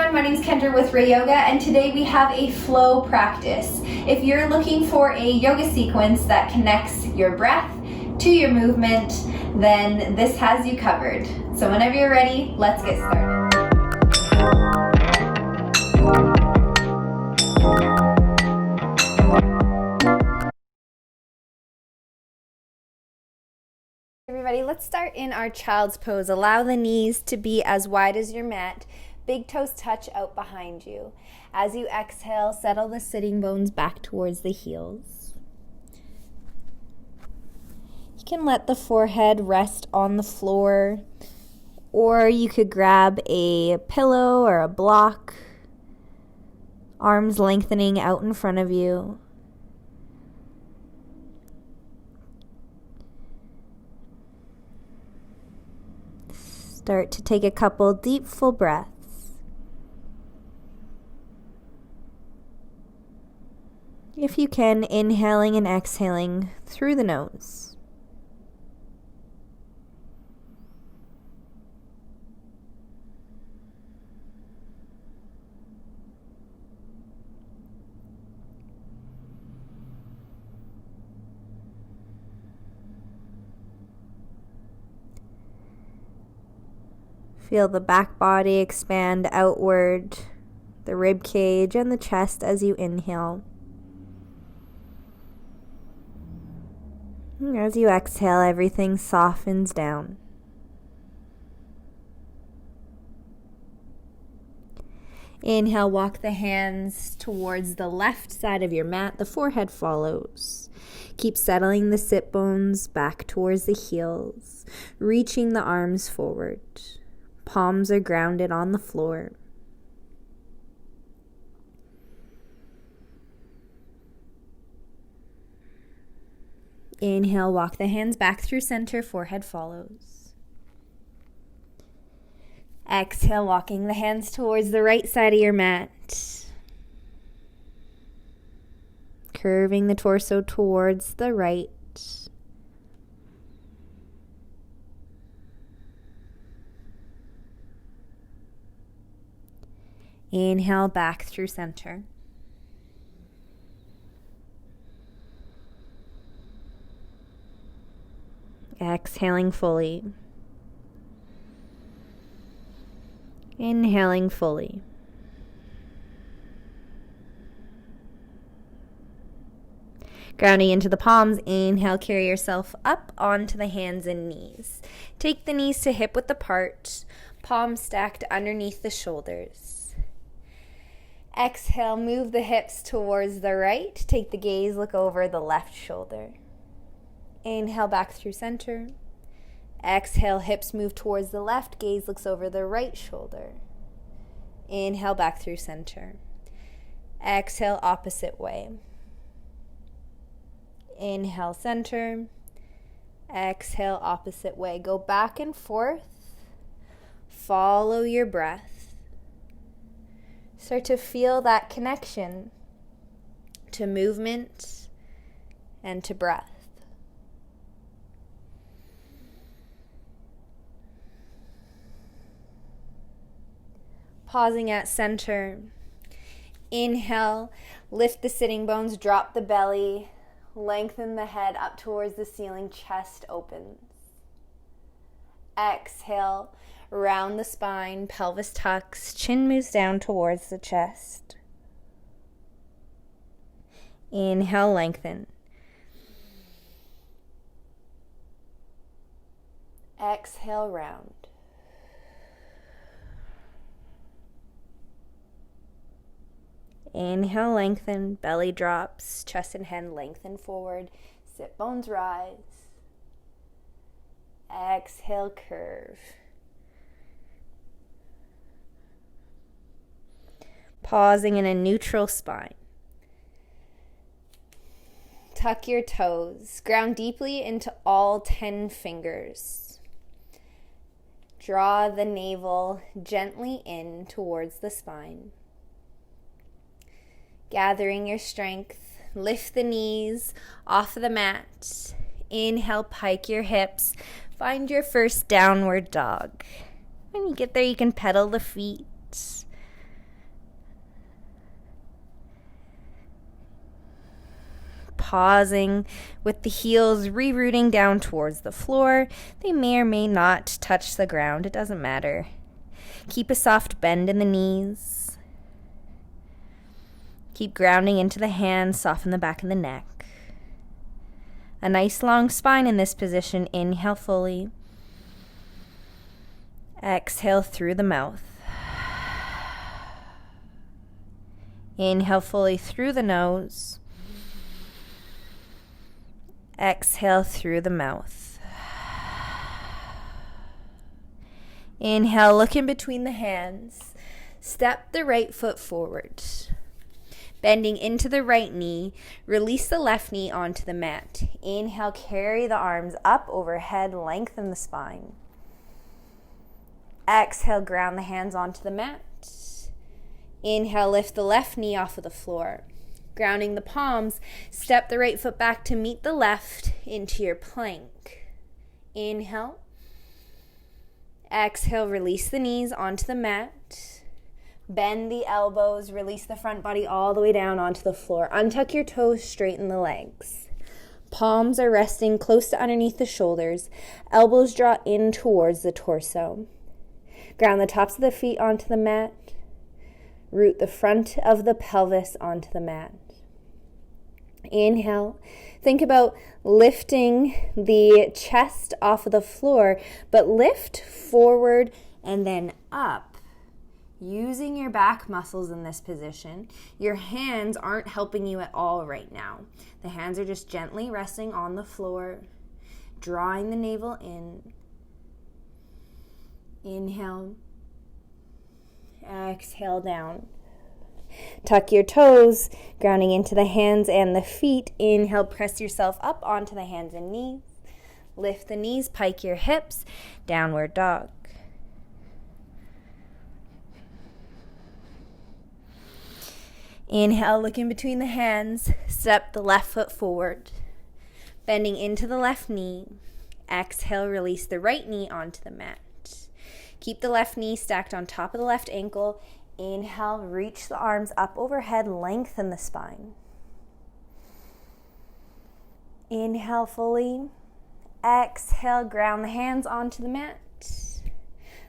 everyone, my name is Kendra with Ray Yoga, and today we have a flow practice. If you're looking for a yoga sequence that connects your breath to your movement, then this has you covered. So whenever you're ready, let's get started. Everybody, let's start in our child's pose. Allow the knees to be as wide as your mat. Big toes touch out behind you. As you exhale, settle the sitting bones back towards the heels. You can let the forehead rest on the floor, or you could grab a pillow or a block, arms lengthening out in front of you. Start to take a couple deep, full breaths. If you can, inhaling and exhaling through the nose. Feel the back body expand outward, the rib cage and the chest as you inhale. As you exhale, everything softens down. Inhale, walk the hands towards the left side of your mat. The forehead follows. Keep settling the sit bones back towards the heels, reaching the arms forward. Palms are grounded on the floor. Inhale, walk the hands back through center, forehead follows. Exhale, walking the hands towards the right side of your mat. Curving the torso towards the right. Inhale, back through center. Exhaling fully. Inhaling fully. Grounding into the palms, inhale, carry yourself up onto the hands and knees. Take the knees to hip width apart, palms stacked underneath the shoulders. Exhale, move the hips towards the right. Take the gaze, look over the left shoulder. Inhale, back through center. Exhale, hips move towards the left. Gaze looks over the right shoulder. Inhale, back through center. Exhale, opposite way. Inhale, center. Exhale, opposite way. Go back and forth. Follow your breath. Start to feel that connection to movement and to breath. Pausing at center. Inhale, lift the sitting bones, drop the belly, lengthen the head up towards the ceiling, chest opens. Exhale, round the spine, pelvis tucks, chin moves down towards the chest. Inhale, lengthen. Exhale, round. Inhale, lengthen, belly drops, chest and head lengthen forward, sit bones rise. Exhale, curve. Pausing in a neutral spine. Tuck your toes, ground deeply into all 10 fingers. Draw the navel gently in towards the spine. Gathering your strength, lift the knees off the mat. Inhale, pike your hips. Find your first downward dog. When you get there, you can pedal the feet. pausing with the heels rerouting down towards the floor. They may or may not touch the ground. It doesn't matter. Keep a soft bend in the knees. Keep grounding into the hands. Soften the back of the neck. A nice long spine in this position. Inhale fully. Exhale through the mouth. Inhale fully through the nose. Exhale through the mouth. Inhale, look in between the hands. Step the right foot forward. Bending into the right knee, release the left knee onto the mat. Inhale, carry the arms up overhead, lengthen the spine. Exhale, ground the hands onto the mat. Inhale, lift the left knee off of the floor. Grounding the palms, step the right foot back to meet the left into your plank. Inhale. Exhale, release the knees onto the mat. Bend the elbows, release the front body all the way down onto the floor. Untuck your toes, straighten the legs. Palms are resting close to underneath the shoulders. Elbows draw in towards the torso. Ground the tops of the feet onto the mat. Root the front of the pelvis onto the mat. Inhale. Think about lifting the chest off of the floor, but lift forward and then up. Using your back muscles in this position. Your hands aren't helping you at all right now. The hands are just gently resting on the floor, drawing the navel in. Inhale. Exhale down. Tuck your toes, grounding into the hands and the feet. Inhale, press yourself up onto the hands and knees. Lift the knees, pike your hips, downward dog. Inhale, look in between the hands. Step the left foot forward, bending into the left knee. Exhale, release the right knee onto the mat. Keep the left knee stacked on top of the left ankle. Inhale, reach the arms up overhead, lengthen the spine. Inhale fully. Exhale, ground the hands onto the mat.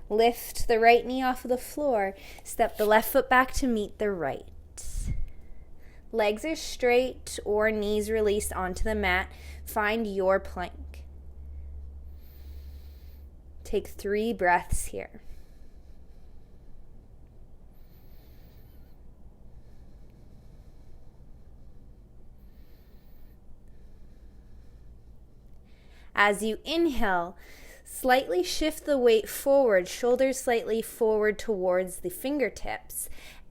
Lift the right knee off of the floor. Step the left foot back to meet the right. Legs are straight or knees released onto the mat. Find your plank. Take 3 breaths here. As you inhale, slightly shift the weight forward, shoulders slightly forward towards the fingertips.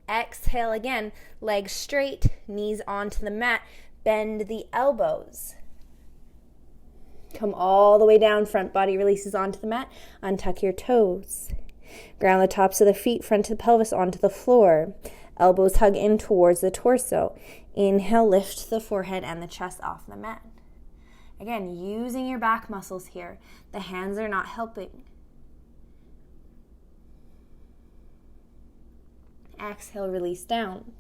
Exhale again, legs straight, knees onto the mat, bend the elbows. Come all the way down, front body releases onto the mat. Untuck your toes. Ground the tops of the feet, front of the pelvis onto the floor. Elbows hug in towards the torso. Inhale, lift the forehead and the chest off the mat. Again, using your back muscles here. The hands are not helping. Exhale, release down.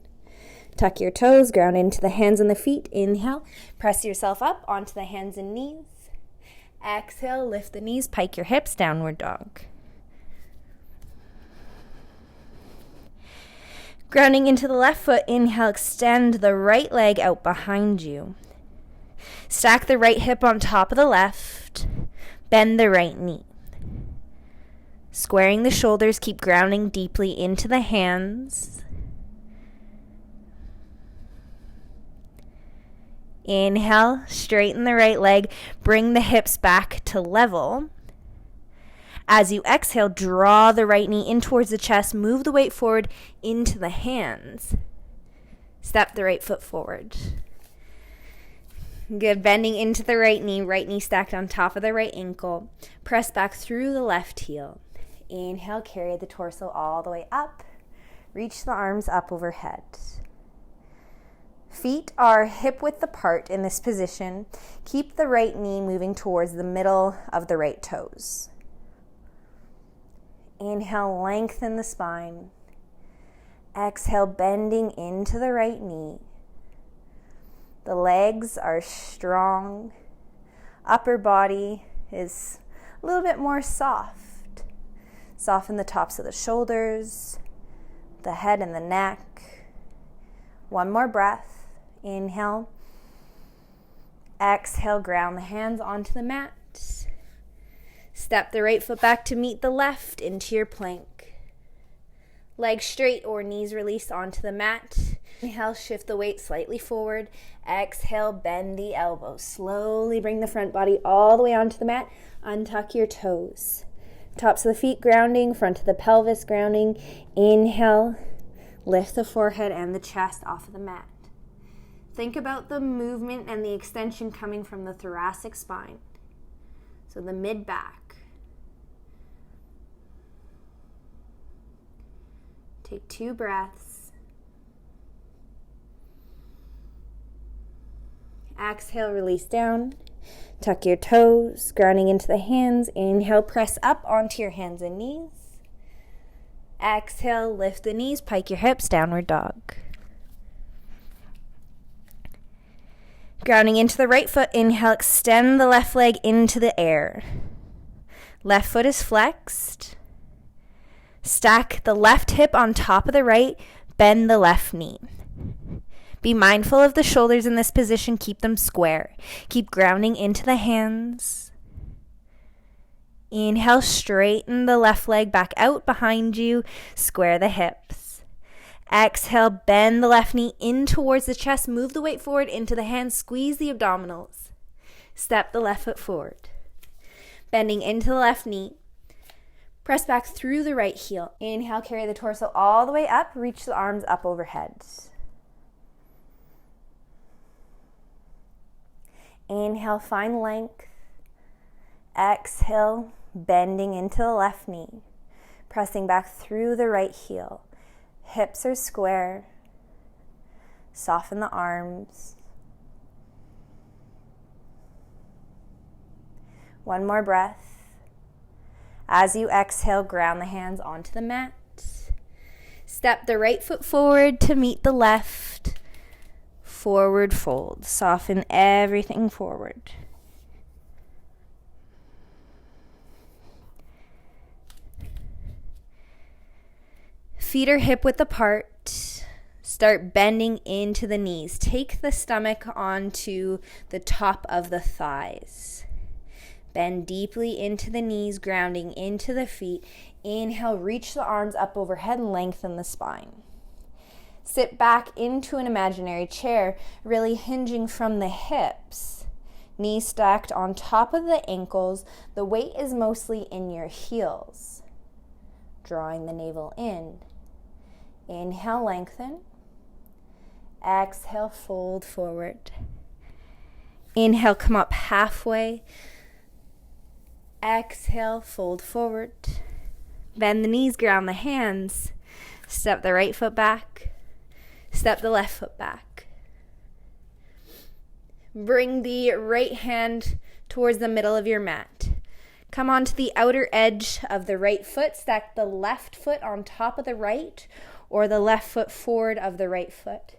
Tuck your toes, ground into the hands and the feet. Inhale, press yourself up onto the hands and knees. Exhale, lift the knees, pike your hips, downward dog. Grounding into the left foot, inhale, extend the right leg out behind you. Stack the right hip on top of the left. Bend the right knee. Squaring the shoulders, keep grounding deeply into the hands. Inhale, straighten the right leg, bring the hips back to level. As you exhale, draw the right knee in towards the chest, move the weight forward into the hands. Step the right foot forward. Good, bending into the right knee stacked on top of the right ankle. Press back through the left heel. Inhale, carry the torso all the way up. Reach the arms up overhead. Feet are hip-width apart in this position. Keep the right knee moving towards the middle of the right toes. Inhale, lengthen the spine. Exhale, bending into the right knee. The legs are strong. Upper body is a little bit more soft. Soften the tops of the shoulders, the head and the neck. One more breath. Inhale. Exhale, ground the hands onto the mat. Step the right foot back to meet the left into your plank. Legs straight or knees released onto the mat. Inhale, shift the weight slightly forward. Exhale, bend the elbows. Slowly bring the front body all the way onto the mat. Untuck your toes. Tops of the feet grounding, front of the pelvis grounding. Inhale, lift the forehead and the chest off of the mat. Think about the movement and the extension coming from the thoracic spine. So the mid-back. Take 2 breaths. Exhale, release down. Tuck your toes, grounding into the hands. Inhale, press up onto your hands and knees. Exhale, lift the knees, pike your hips, downward dog. Grounding into the right foot, inhale, extend the left leg into the air. Left foot is flexed. Stack the left hip on top of the right, bend the left knee. Be mindful of the shoulders in this position, keep them square. Keep grounding into the hands. Inhale, straighten the left leg back out behind you, square the hips. Exhale, bend the left knee in towards the chest, move the weight forward into the hands, squeeze the abdominals. Step the left foot forward. Bending into the left knee. Press back through the right heel. Inhale, carry the torso all the way up, reach the arms up overhead. Inhale, find length. Exhale, bending into the left knee. Pressing back through the right heel. Hips are square. Soften the arms. One more breath. As you exhale, ground the hands onto the mat. Step the right foot forward to meet the left. Forward fold. Soften everything forward. Feet are hip width apart. Start bending into the knees. Take the stomach onto the top of the thighs. Bend deeply into the knees, grounding into the feet. Inhale, reach the arms up overhead and lengthen the spine. Sit back into an imaginary chair, really hinging from the hips. Knees stacked on top of the ankles. The weight is mostly in your heels. Drawing the navel in. Inhale, lengthen. Exhale, fold forward. Inhale, come up halfway. Exhale, fold forward. Bend the knees, ground the hands. Step the right foot back. Step the left foot back. Bring the right hand towards the middle of your mat. Come onto the outer edge of the right foot. Stack the left foot on top of the right or the left foot forward of the right foot.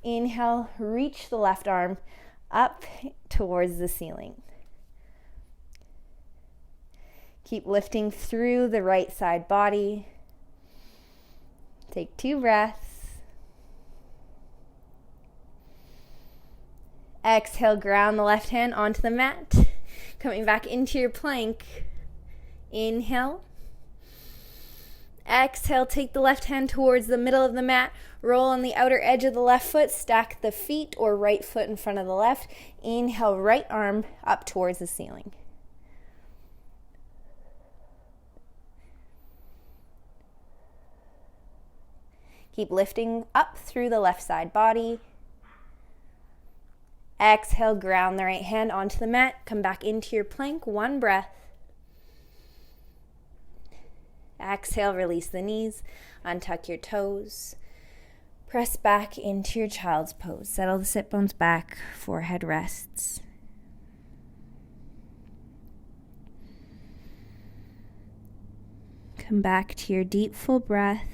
Inhale, reach the left arm up towards the ceiling. Keep lifting through the right side body. Take 2 breaths. Exhale, ground the left hand onto the mat. Coming back into your plank. Inhale. Exhale, take the left hand towards the middle of the mat. Roll on the outer edge of the left foot. Stack the feet or right foot in front of the left. Inhale, right arm up towards the ceiling. Keep lifting up through the left side body. Exhale, ground the right hand onto the mat. Come back into your plank. 1 breath. Exhale, release the knees. Untuck your toes. Press back into your child's pose. Settle the sit bones back. Forehead rests. Come back to your deep, full breath.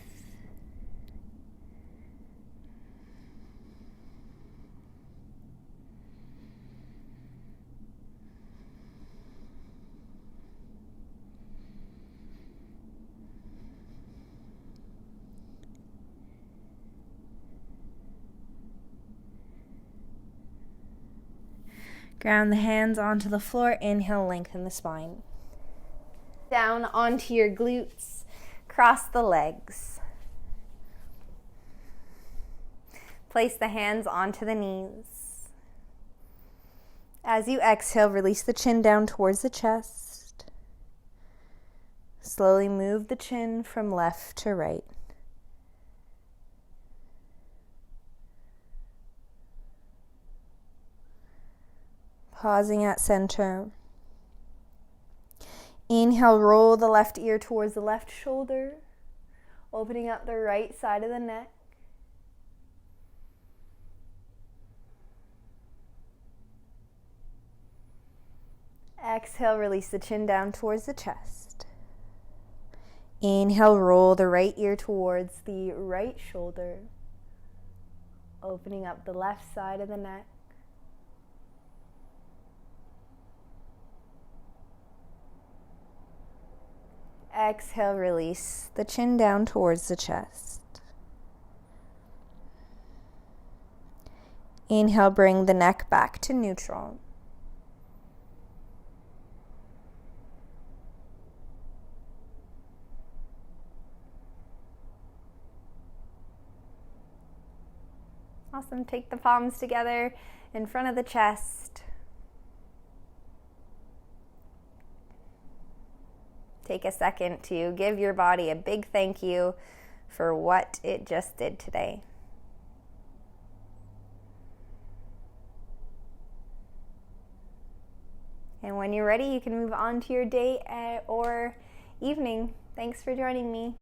Ground the hands onto the floor. Inhale, lengthen the spine. Down onto your glutes. Cross the legs. Place the hands onto the knees. As you exhale, release the chin down towards the chest. Slowly move the chin from left to right. Pausing at center. Inhale, roll the left ear towards the left shoulder, opening up the right side of the neck. Exhale, release the chin down towards the chest. Inhale, roll the right ear towards the right shoulder, opening up the left side of the neck. Exhale, release the chin down towards the chest. Inhale, bring the neck back to neutral. Awesome. Take the palms together in front of the chest. Take a second to give your body a big thank you for what it just did today. And when you're ready, you can move on to your day or evening. Thanks for joining me.